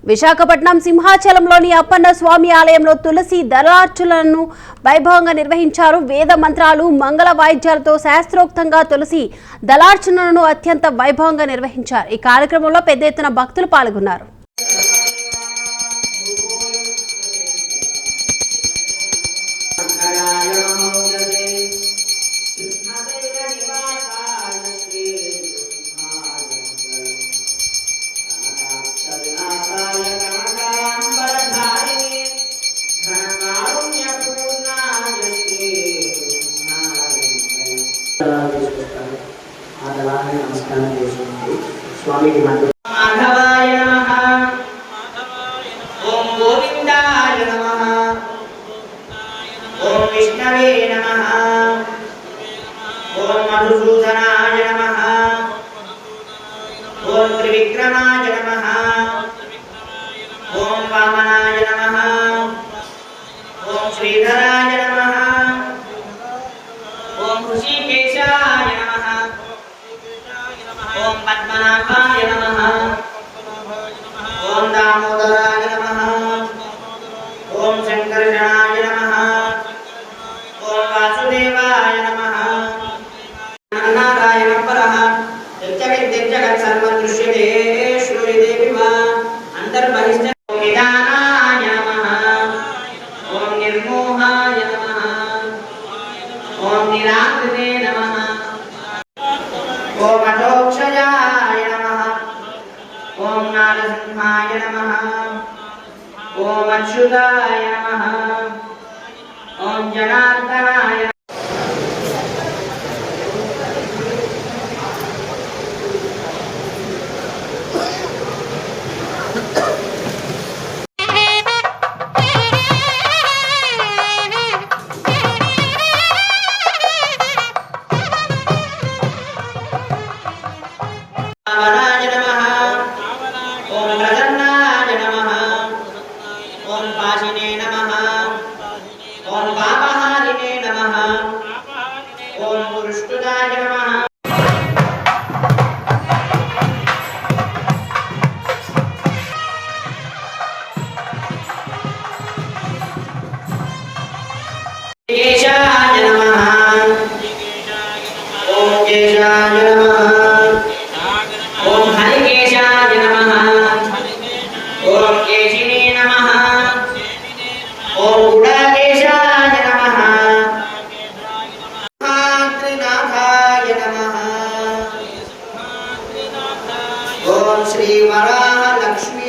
విశాఖపట్నం సింహాచలంలోని అప్పన్న స్వామి ఆలయంలో తులసి దళార్చనలను వైభవంగా నిర్వహించారు. వేద మంత్రాలు, మంగళ వాయిద్యాలతో శాస్త్రోక్తంగా తులసి దళార్చనలను అత్యంత వైభవంగా నిర్వహించారు. ఈ కార్యక్రమంలో పెద్ద ఎత్తున భక్తులు పాల్గొన్నారు. स्वामी की माधवाय नमः। ओम गोविंदाय नमः। ओम विष्णवे नमः। ओम मधुसूदनाय नमः। ओम त्रिविक्रमाय नमः। ओम वामनाय नमः। ओम श्रीधराय नमः। ओम ऋषिकेशाय नमः। ओम पद्मनाभाय नमः। ओम दामोदराय नमः। ओम शंकरजनाय नमः। ओम वासुदेवाय नमः। नारायण परः जगत् सर्वं दृश्यते श्रूयते वा अंतर्बहिश्च। ओम निदानाय नमः। ओम निर्मोहाय नमः। ओम निराकृते नमः। ओम अधोक्षयाय नमः। ओम नारसिंहाय नमः। ओम अच्युताय नमः। ओम जनार्दनाय नमः। ओम प्रसन्नाय नमः। ओम पाशिने नमः। ओम पापहारिणे नमः। ओम पुरुष्टुदाय नमः। केशाय नमः। ओम केशाय नमः। ओम हरिकेशाय नमः। ओम केशिने नमः। ओम गुडाकेशाय नमः। त्रिनाथाय नमः। ओम श्री वराह लक्ष्मी